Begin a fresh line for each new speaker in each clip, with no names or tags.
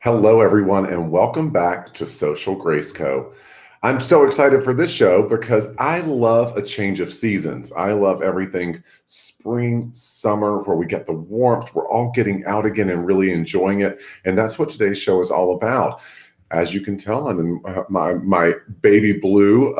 Hello, everyone, and welcome back to Social Grace Co. I'm so excited for this show because I love a change of seasons. I love everything spring, summer, where we get the warmth. We're all getting out again and really enjoying it. And that's what today's show is all about. As you can tell, I'm in my baby blue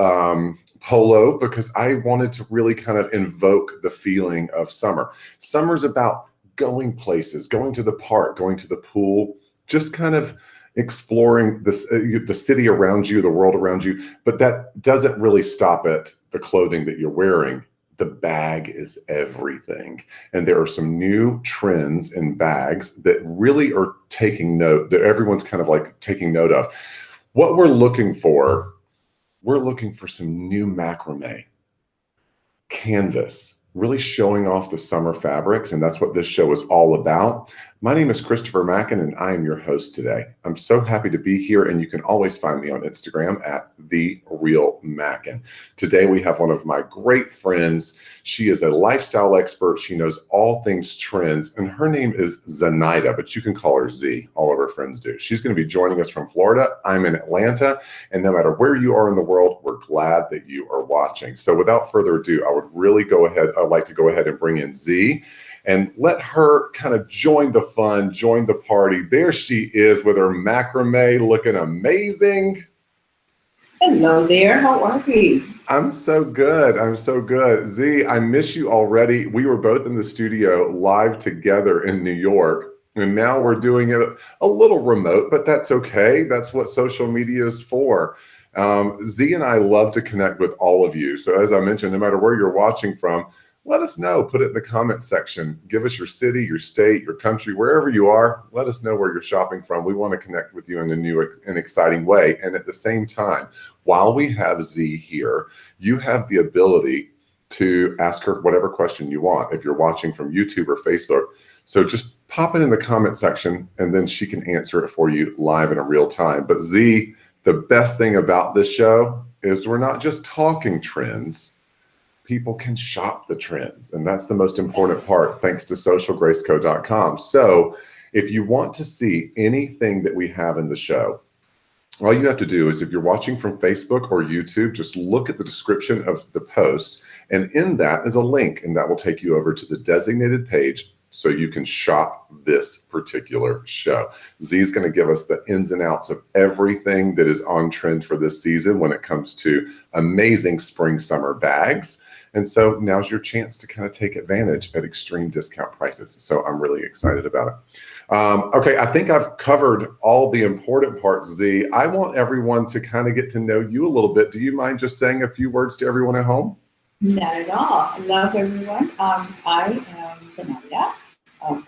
polo because I wanted to really kind of invoke the feeling of summer. Summer's about going places, going to the park, going to the pool, just kind of exploring this, the city around you, the world around you. But that doesn't really stop at the clothing that you're wearing. The bag is everything. And there are some new trends in bags that really are taking note, that everyone's kind of like taking note of. What we're looking for some new macrame, canvas, really showing off the summer fabrics. And that's what this show is all about. My name is Christopher Macken, and I am your host today. I'm so happy to be here, and you can always find me on Instagram at @TheRealMacken. Today, we have one of my great friends. She is a lifestyle expert. She knows all things trends, and her name is Zenaida, but you can call her Z. All of her friends do. She's going to be joining us from Florida. I'm in Atlanta, and no matter where you are in the world, we're glad that you are watching. So without further ado, I'd like to go ahead and bring in Z and let her kind of join the fun, join the party. There she is with her macrame, looking amazing.
Hello there, how are you?
I'm so good. I'm so good. Z, I miss you already. We were both in the studio live together in New York, and now we're doing it a little remote, but that's okay. That's what social media is for. Z and I love to connect with all of you. So as I mentioned, no matter where you're watching from, let us know. Put it in the comment section. Give us your city, your state, your country, wherever you are. Let us know where you're shopping from. We want to connect with you in a new and exciting way. And at the same time, while we have Z here, you have the ability to ask her whatever question you want if you're watching from YouTube or Facebook. So just pop it in the comment section, and then she can answer it for you live in a real time. But Z, the best thing about this show is we're not just talking trends. People can shop the trends, and that's the most important part, thanks to socialgraceco.com. So if you want to see anything that we have in the show, all you have to do is, if you're watching from Facebook or YouTube, just look at the description of the post, and in that is a link, and that will take you over to the designated page so you can shop this particular show. Z is going to give us the ins and outs of everything that is on trend for this season when it comes to amazing spring summer bags. And so now's your chance to kind of take advantage at extreme discount prices. So I'm really excited about it. Okay, I think I've covered all the important parts, Z. I want everyone to kind of get to know you a little bit. Do you mind just saying a fefew words to everyone at home?
Not at all. Hello everyone. I am Zenaida,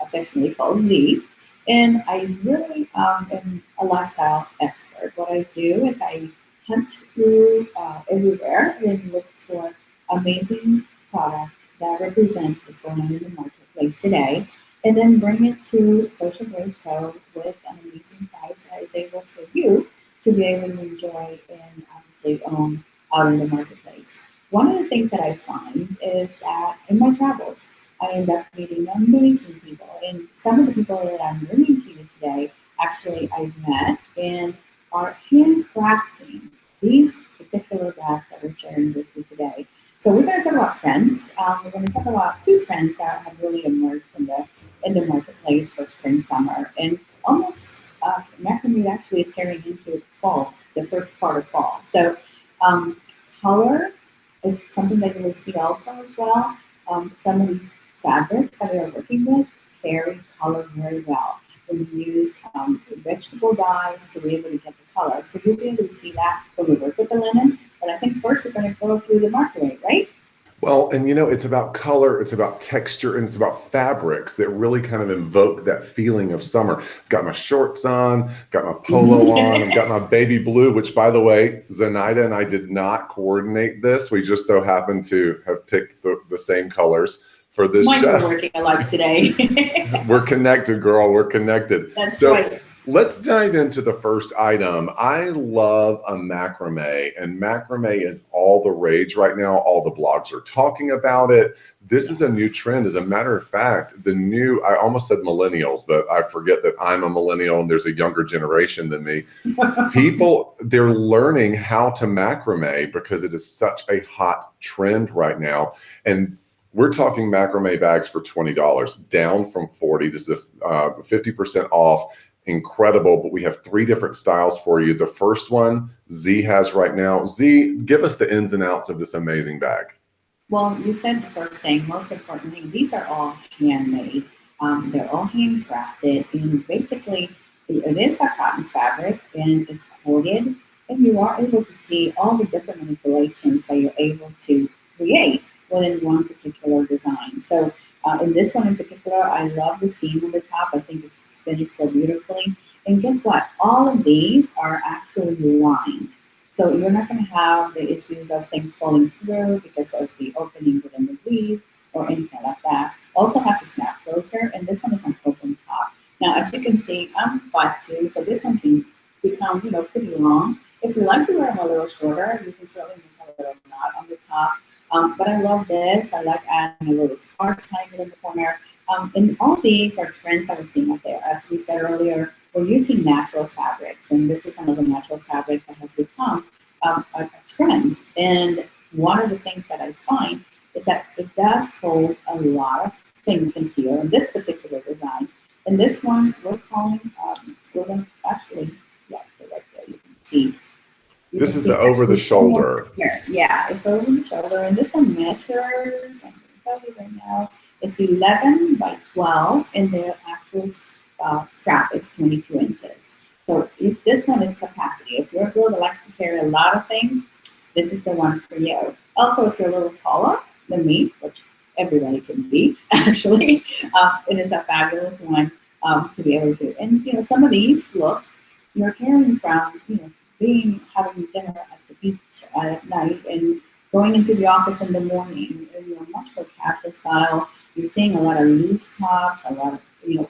affectionately called Z, and I really am a lifestyle expert. What I do is I hunt through everywhere and look for amazing product that represents what's going on in the marketplace today, and then bring it to Social Grace Co. with an amazing price that is able for you to be able to enjoy and obviously own out in the marketplace. One of the things that I find is that in my travels, I end up meeting amazing people, and some of the people that I'm bringing to you today, actually I've met and are handcrafting these particular bags that we're sharing with you today. So we're going to talk about trends. We're going to talk about two trends that have really emerged in the marketplace for spring, summer, and almost macrame actually is carrying into fall, the first part of fall. So color is something that you will see also as well. Some of these fabrics that we are working with carry color very well. We use vegetable dyes to be able to get the color. So you'll be able to see that when we work with the linen. But I think first we're going to go through the macrame, right?
Well, and you know, it's about color, it's about texture, and it's about fabrics that really kind of invoke that feeling of summer. Got my shorts on, got my polo on, I've got my baby blue, which, by the way, Zenaida and I did not coordinate this. We just so happened to have picked the same colors for this
Mine's
show.
Working alike today.
We're connected, girl. We're connected.
That's
so,
right.
Let's dive into the first item. I love a macrame, and macrame is all the rage right now. All the blogs are talking about it. This is a new trend. As a matter of fact, I almost said millennials, but I forget that I'm a millennial and there's a younger generation than me. People, they're learning how to macrame because it is such a hot trend right now. And we're talking macrame bags for $20, down from 40. This is 50% off. Incredible, but we have 3 different styles for you. The first one ZEE has right now. ZEE, give us the ins and outs of this amazing bag.
Well, you said the first thing, most importantly, these are all handmade. They're all handcrafted, and basically, it is a cotton fabric and it's coated, and you are able to see all the different manipulations that you're able to create within one particular design. So, in this one in particular, I love the seam on the top. I think it's finished so beautifully. And guess what? All of these are actually lined. So you're not going to have the issues of things falling through because of the opening within the weave or anything like that. Also has a snap closure, and this one is on open top. Now, as you can see, I'm 5'2", so this one can become, pretty long. If you like to wear them a little shorter, you can certainly make a little knot on the top. But I love this. I like adding a little scarf kind in the corner. And all these are trends that we're seeing out there. As we said earlier, we're using natural fabrics, and this is another natural fabric that has become a trend. And one of the things that I find is that it does hold a lot of things in here in this particular design. And this one we're calling, we're going to actually, yeah, right there, you can see.
This is the over the shoulder.
Yeah, it's over the shoulder, and this one measures, I'm going to tell you right now, it's 11 by 12, and the actual strap is 22 inches. So this one is capacity. If you're a girl that likes to carry a lot of things, this is the one for you. Also, if you're a little taller than me, which everybody can be, actually, it is a fabulous one to be able to do. And, some of these looks, you're carrying from, having dinner at the beach at night and going into the office in the morning, much more casual style. You're seeing a lot of loose tops, a lot of,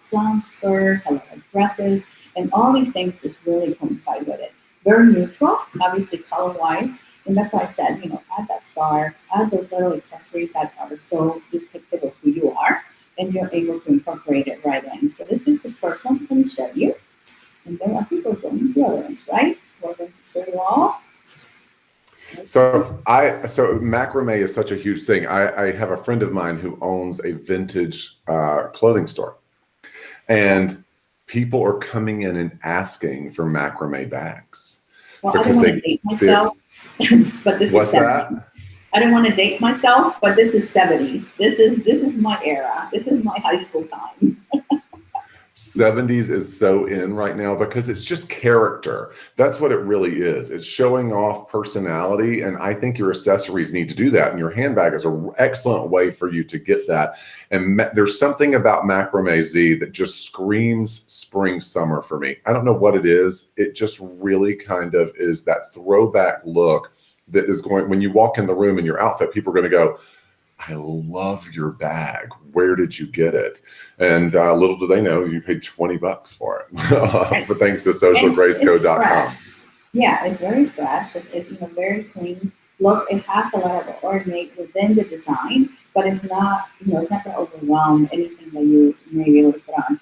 flounce skirts, a lot of dresses, and all these things just really coincide with it. Very neutral, obviously color-wise, and that's why I said, add that scarf, add those little accessories that are so depictive of who you are, and you're able to incorporate it right in. So this is the first one I'm going to show you, and then I think we're going to other ones, right? We're going to show you all.
So macrame is such a huge thing. I have a friend of mine who owns a vintage clothing store, and people are coming in and asking for macrame bags.
Well, because I don't want to date myself, but this is 70s. I don't want to date myself, but this is 70s. This is my era. This is my high school time.
70s is so in right now because it's just character. That's what it really is. It's showing off personality, and I think your accessories need to do that, and your handbag is an excellent way for you to get that. And there's something about macrame ZEE that just screams spring summer for me. I don't know what it is. It just really kind of is that throwback look that is going, when you walk in the room in your outfit, people are going to go, I love your bag. Where did you get it? And little do they know you paid $20 for it. But thanks to socialgracecode.com.
Yeah, it's very fresh. It's very clean look. It has a lot of ornate within the design, but it's not it's not going to overwhelm anything that you may be able to put on.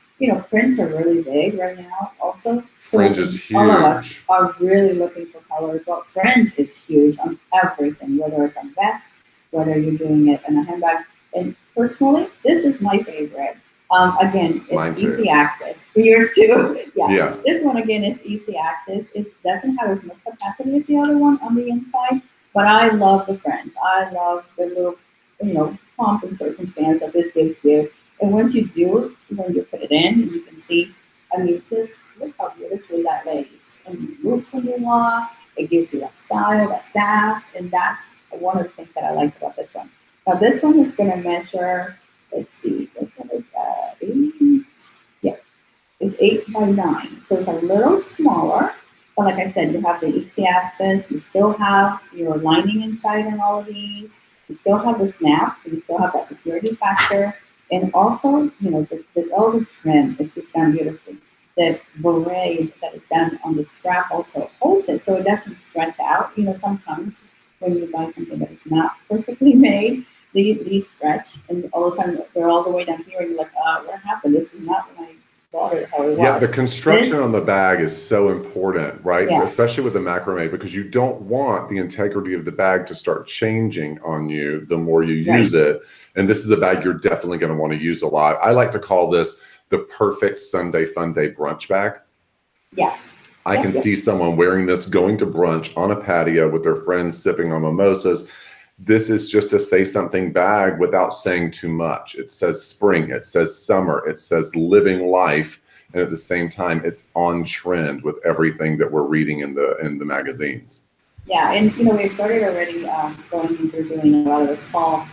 Prints are really big right now. Also, so
fringe is huge.
All of us are really looking for colors. Well, fringe is huge on everything, whether it's on vests, whether you're doing it in a handbag. And personally, this is my favorite. Again, it's easy access. Yours too. Yeah.
Yes.
This one again is easy access. It doesn't have as much capacity as the other one on the inside, but I love the fringe. I love the little, pomp and circumstance that this gives you. And once you do, when you put it in, you can see, just look how beautifully that lays. And you move when you want. It gives you that style, that sass, and that's one of the things that I like about this one. Now this one is going to measure, let's see, this one is 8, yeah, it's 8 by 9. So it's a little smaller, but like I said, you have the easy access, you still have your lining inside in all of these, you still have the snap, so you still have that security factor, and also, all the trim is just done beautifully. the beret that is done on the strap also holds it so it doesn't stretch out. Sometimes when you buy something that is not perfectly made, these stretch and all of a sudden they're all the way down here and you're like, what happened? This is not when I bought it how it
Yeah,
was.
the construction on the bag is so important, right?
Yeah.
Especially with the macrame, because you don't want the integrity of the bag to start changing on you the more you use it. And this is a bag you're definitely going to want to use a lot. I like to call this the perfect Sunday fun day brunch bag.
Yeah.
I can see someone wearing this, going to brunch on a patio with their friends, sipping on mimosas. This is just a say something bag without saying too much. It says spring, it says summer, it says living life. And at the same time, it's on trend with everything that we're reading in the magazines.
Yeah, and we've started already going into doing a lot of the fall,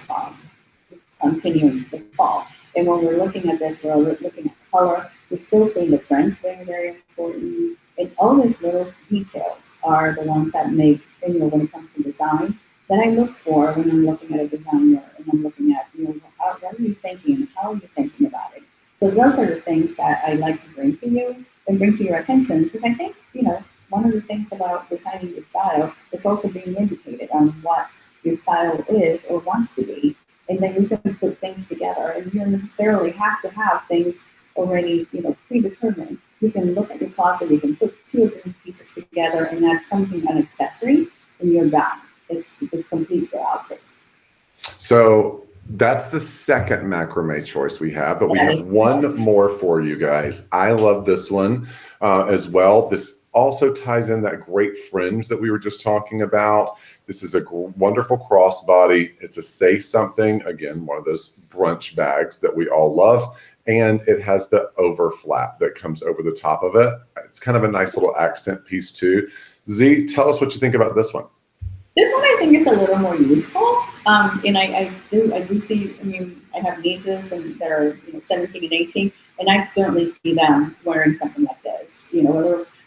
continuing the fall. And when we're looking at this, we're looking at color. We're still seeing the French being very important. And all these little details are the ones that make, when it comes to design, that I look for when I'm looking at a designer and I'm looking at, what are you thinking? How are you thinking about it? So those are the things that I like to bring to you and bring to your attention, because I think, one of the things about designing your style is also being educated on what your style is or wants to be. And then you can put things together and you don't necessarily have to have things already, predetermined. You can look at your closet, you can put 2 or 3 pieces together and add something, an accessory, and you're done. It just completes your outfit.
So that's the second macrame choice we have, but we have one more for you guys. I love this one as well. This also ties in that great fringe that we were just talking about. This is a wonderful crossbody. It's a say something, again, one of those brunch bags that we all love. And it has the overflap that comes over the top of it. It's kind of a nice little accent piece too. Z, tell us what you think about this one.
This one I think is a little more useful, and I do see. I have nieces and they're 17 and 18, and I certainly see them wearing something like this.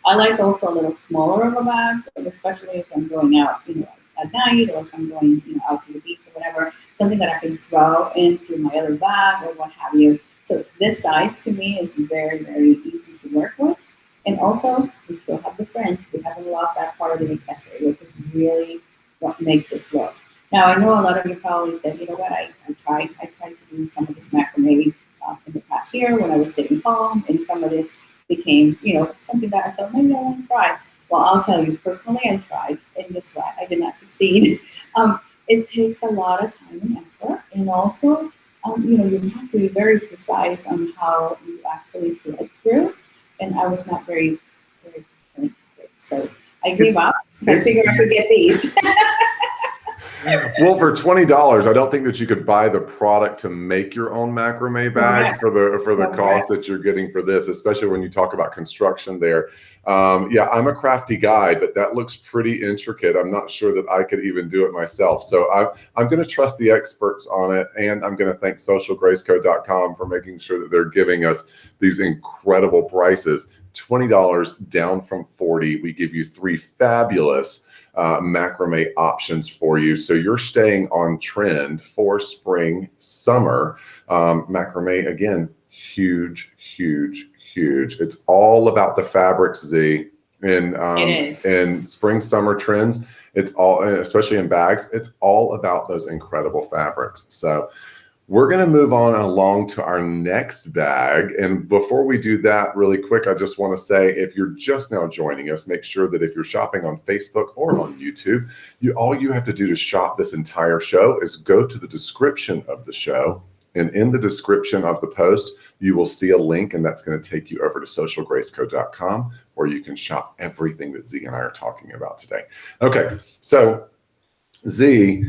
I like also a little smaller of a bag, especially if I'm going out, at night, or if I'm going, out to the beach or whatever, something that I can throw into my other bag or what have you. So this size to me is very, very easy to work with, and also we still have the fringe. We haven't lost that part of the accessory, which is really what makes this look. Now, I know a lot of you probably said, you know what, I tried to do some of this macrame in the past year when I was sitting home, and some of this became, something that I thought maybe I want to try. Well, I'll tell you, personally, I tried, and guess what? I did not succeed. It takes a lot of time and effort, and also, you have to be very precise on how you actually thread through, and I was not very, very, very good. So I gave up. I figured I could get these.
Well, for $20, I don't think that you could buy the product to make your own macrame bag for the cost that you're getting for this, especially when you talk about construction there. Yeah, I'm a crafty guy, but that looks pretty intricate. I'm not sure that I could even do it myself. So I'm going to trust the experts on it, and I'm going to thank socialgraceco.com for making sure that they're giving us these incredible prices. $20 down from $40. We give you 3 fabulous macrame options for you, so you're staying on trend for spring, summer. Macrame, again, huge. It's all about the fabrics, Z. In spring, summer trends, it's all, especially in bags, it's all about those incredible fabrics. So we're going to move on along to our next bag. And before we do that, really quick, I just want to say, if you're just now joining us, make sure that if you're shopping on Facebook or on YouTube, all you have to do to shop this entire show is go to the description of the show. And in the description of the post, you will see a link, and that's going to take you over to socialgraceco.com, where you can shop everything that Z and I are talking about today. Okay, so Z,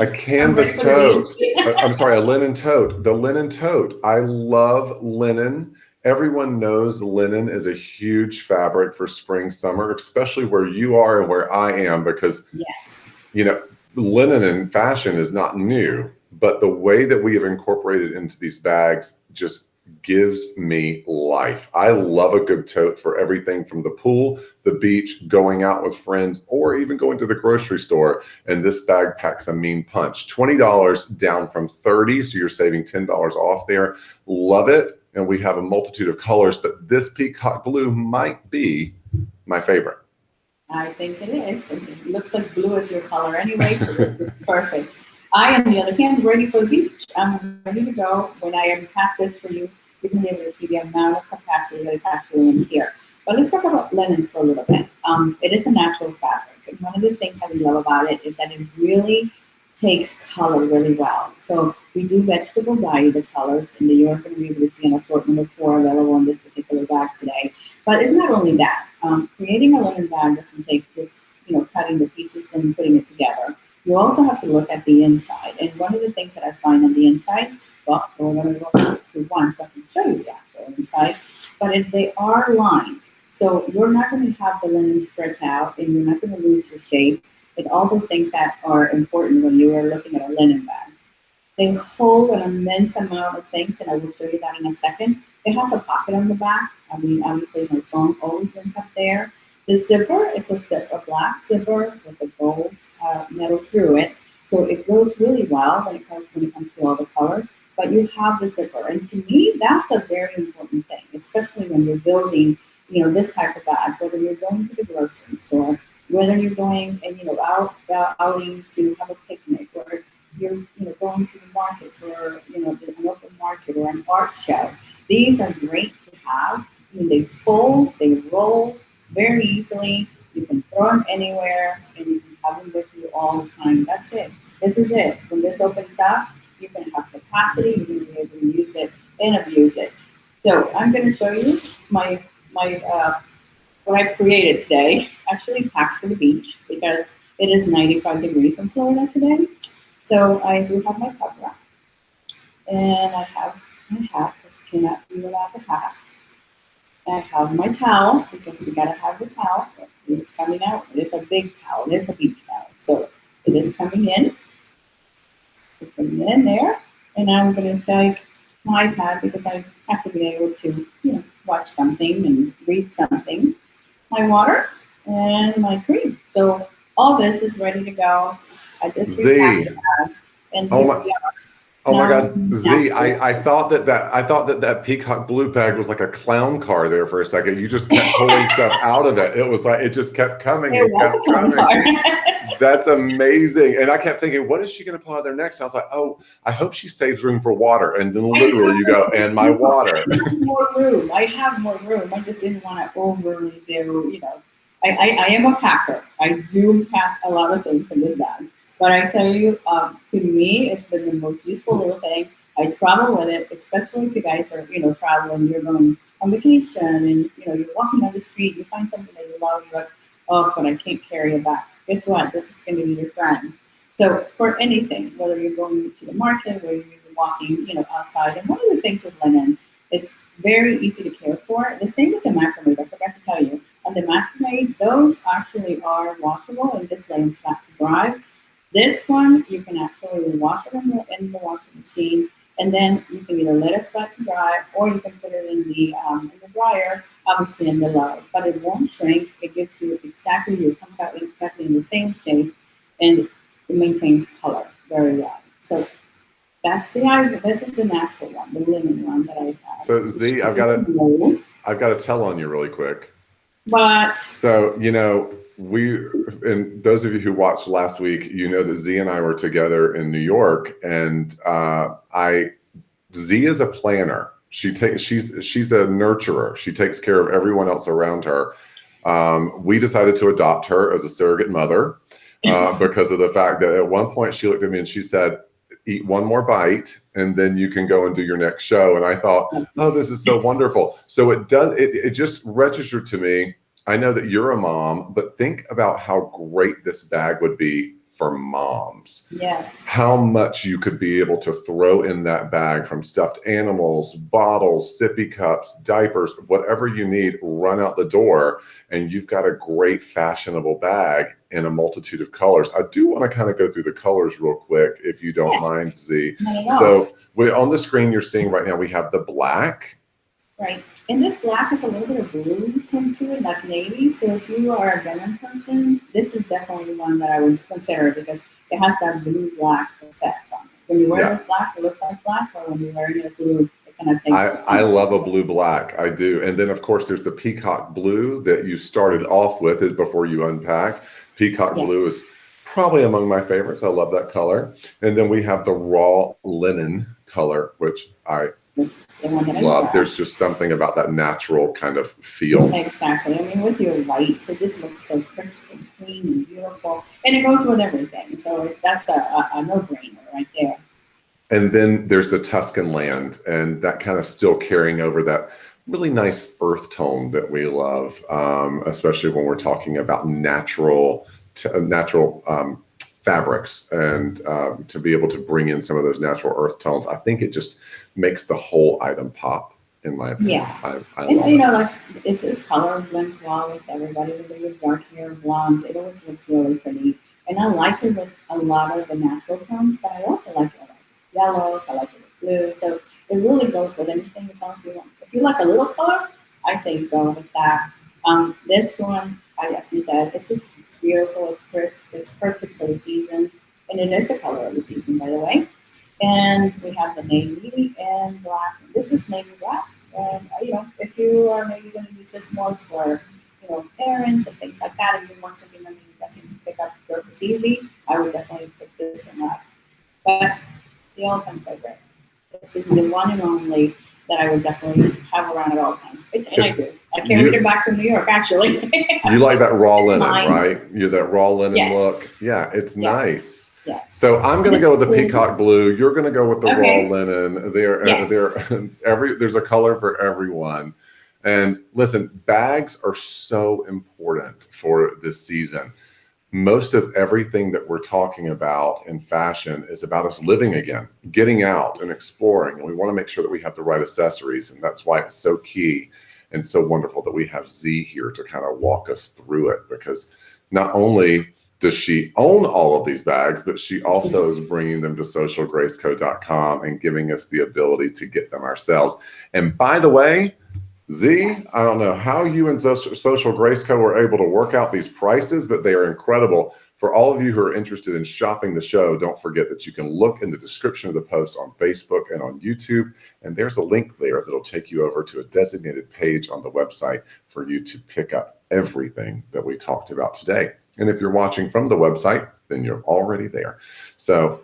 a canvas tote. I'm sorry, a linen tote. The linen tote. I love linen. Everyone knows linen is a huge fabric for spring, summer, especially where you are and where I am, because linen in fashion is not new, but the way that we have incorporated into these bags just gives me life. I love a good tote for everything from the pool, the beach, going out with friends, or even going to the grocery store. And this bag packs a mean punch. $20 down from $30, so you're saving $10 off there. Love it. and we have a multitude of colors, but this peacock blue might be my favorite.
I think it is. It looks like blue is your color anyway, so this is perfect. I, on the other hand, ready for the beach. I'm ready to go. When I unpack this for you, you can be able to see the amount of capacity that is actually in here. But let's talk about linen for a little bit. It is a natural fabric. And one of the things that we love about it is that it really takes color really well. So we do vegetable dye the colors, and you're going to be able to see an assortment of 4 available in this particular bag today. But it's not only that. Creating a linen bag doesn't take just cutting the pieces and putting it together. You also have to look at the inside. And one of the things that I find on the inside, well, we're going to go to one so I can show you the actual inside. But if they are lined, so you're not going to have the linen stretch out, and you're not going to lose your shape, and all those things that are important when you are looking at a linen bag. They hold an immense amount of things, and I will show you that in a second. It has a pocket on the back. I mean, obviously my phone always ends up there. The zipper, it's a black zipper with a gold metal through it. So it goes really well when it comes to all the colors. But you have the zipper, and to me, that's a very important thing, especially when you're building, this type of bag. Whether you're going to the grocery store, whether you're going and outing to have a picnic, or you're going to the market for an open market or an art show. These are great to have. I mean, they fold, they roll very easily. You can throw them anywhere, and you can have them with you all the time. That's it. This is it. When this opens up, you can have capacity. You're going to be able to use it and abuse it. So I'm going to show you my what I've created today. Actually packed for the beach because it is 95 degrees in Florida today. So I do have my cover, and I have my hat because cannot be without the hat. I have my towel because we gotta have the towel. It is coming out. It is a big towel. It is a beach towel. So it is coming in. We're putting it in there, and I'm gonna take my iPad because I have to be able to, watch something and read something. My water and my cream. So all this is ready to go. I just repacked the bag, and here we are.
Oh my God, Z! I thought that peacock blue bag was like a clown car there for a second. You just kept pulling stuff out of it. It was like it just kept coming and kept coming. That's amazing. And I kept thinking, what is she going to pull out there next? And I was like, oh, I hope she saves room for water. And then literally you go, and my water.
More room. I have more room. I just didn't want to overly do. I am a packer. I do pack a lot of things in this bag. But I tell you, to me, it's been the most useful little thing. I travel with it, especially if you guys are, traveling, you're going on vacation, and, you're walking down the street, you find something that you love, you're like, oh, but I can't carry it back. Guess what? This is going to be your friend. So for anything, whether you're going to the market, whether you're walking, outside, and one of the things with linen is very easy to care for. The same with the macrame. I forgot to tell you. On the macrame, those actually are washable and just lay them flat to dry. This one, you can actually wash it in the washing machine, and then you can either let it flat to dry, or you can put it in the dryer, obviously in the low. But it won't shrink. It gives you it comes out exactly in the same shape, and it maintains color very well. So this is the natural one, the linen one that I have.
So Z, I've got to tell on you really quick.
But
so and those of you who watched last week, that Z and I were together in New York, and Z is a planner. She's a nurturer. She takes care of everyone else around her. We decided to adopt her as a surrogate mother because of the fact that at one point she looked at me and she said, eat one more bite and then you can go and do your next show. And I thought, oh, this is so wonderful. So it just registered to me. I know that you're a mom, but think about how great this bag would be for moms.
Yes.
How much you could be able to throw in that bag, from stuffed animals, bottles, sippy cups, diapers, whatever you need, run out the door, and you've got a great fashionable bag in a multitude of colors. I do want to kind of go through the colors real quick, if you don't mind, Z. So on the screen you're seeing right now, we have the black.
Right. And this black has a little bit of blue tint to it, like navy. So if you are a denim person, this is definitely one that I would consider because it has that blue-black effect on it. When you wear it black, it looks like black, or when you're wearing it blue, it And I think
I love a blue black. I do. And then of course there's the peacock blue that you started off with before you unpacked. Peacock
yes,
blue is probably among my favorites. I love that color. And then we have the raw linen color, which I
it's the one that I
love. There's
dress.
just something about that natural kind of feel.
Exactly. I mean, with your whites, it just looks so crisp and clean and beautiful, and it goes with everything. So that's a no-brainer right there.
And then there's the Tuscan land, and that kind of still carrying over that really nice earth tone that we love, especially when we're talking about natural fabrics, and to be able to bring in some of those natural earth tones. I think it just makes the whole item pop, in my opinion.
Yeah,
I
and
love
you
it.
know, like it's color blends well with everybody. Whether you're dark hair, blonde, it always looks really pretty. And I like it with a lot of the natural tones, but I also like it with yellows. I like it with blue. So it really goes with anything as long as you want. If you like a little color, I say go with that. This one, as you said, it's just beautiful. It's crisp. It's perfect for the season, and it is the color of the season, by the way. And we have the navy and black. This is navy black. And you know, if you are maybe going to use this more for, you know, errands and things like that, and you want something that you can pick up it's easy, I would definitely pick this one up. But the all-time favorite. This is the one and only that I would definitely have around at all times. And I do. I carried it back from New York, actually.
You like that raw linen,
mine.
right? You that raw linen
Yes.
look. Yeah, it's
Yes.
nice.
Yes.
So I'm going to
This
go with the
blue.
peacock blue. You're going to go with the
Okay.
raw linen. There,
Yes.
there's a color for everyone. And listen, bags are so important for this season. Most of everything that we're talking about in fashion is about us living again, getting out and exploring. And we want to make sure that we have the right accessories. And that's why it's so key and so wonderful that we have ZEE here to kind of walk us through it, because not only does she own all of these bags, but she also is bringing them to socialgraceco.com and giving us the ability to get them ourselves. And by the way, ZEE, I don't know how you and Social Grace Co. were able to work out these prices, but they are incredible. For all of you who are interested in shopping the show, don't forget that you can look in the description of the post on Facebook and on YouTube, and there's a link there that'll take you over to a designated page on the website for you to pick up everything that we talked about today. And if you're watching from the website, then you're already there. So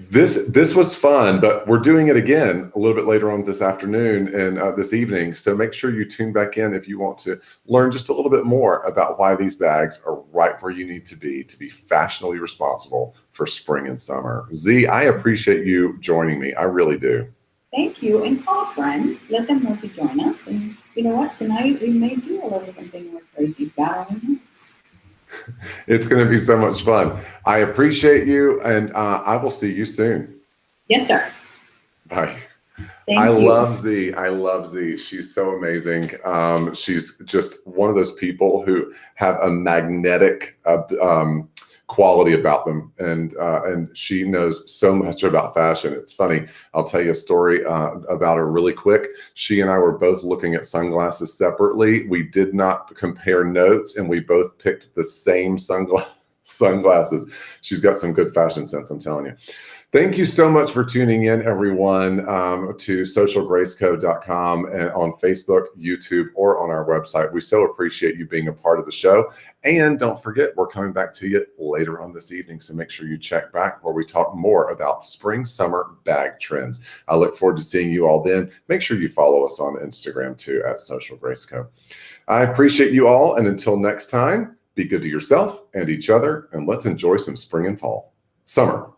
this was fun, but we're doing it again a little bit later on this afternoon and this evening. So make sure you tune back in if you want to learn just a little bit more about why these bags are right where you need to be fashionably responsible for spring and summer. ZEE, I appreciate you joining me. I really do.
Thank you. And call a friend. Let them know to join us. And you know what? Tonight we may do a little something more crazy. God only knows.
It's going to be so much fun. I appreciate you, and I will see you soon.
Yes, sir.
Bye.
Thank
I
you.
love ZEE. I love ZEE. She's so amazing. She's just one of those people who have a magnetic quality about them, and she knows so much about fashion. It's funny. I'll tell you a story about her really quick. She and I were both looking at sunglasses separately. We did not compare notes, and we both picked the same sunglasses. She's got some good fashion sense, I'm telling you. Thank you so much for tuning in, everyone, to socialgraceco.com and on Facebook, YouTube, or on our website. We so appreciate you being a part of the show. And don't forget, we're coming back to you later on this evening, so make sure you check back where we talk more about spring, summer bag trends. I look forward to seeing you all then. Make sure you follow us on Instagram, too, at socialgraceco. I appreciate you all, and until next time, be good to yourself and each other, and let's enjoy some spring and fall. Summer.